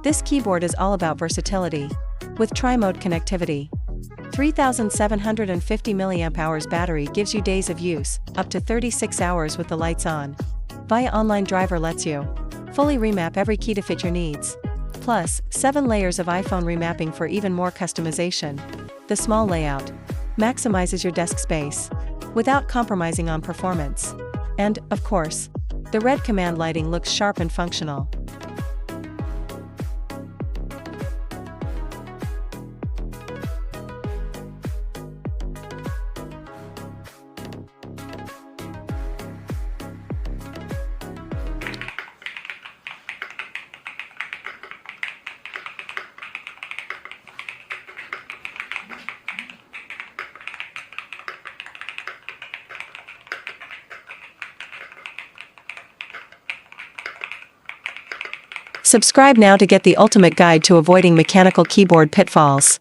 This keyboard is all about versatility. With tri-mode connectivity, 3750 mAh battery gives you days of use, up to 36 hours with the lights on. VIA Online Driver lets you fully remap every key to fit your needs. Plus, 7 layers of iPhone remapping for even more customization. The small layout maximizes your desk space without compromising on performance. And, of course, the red command lighting looks sharp and functional. Subscribe now to get the ultimate guide to avoiding mechanical keyboard pitfalls.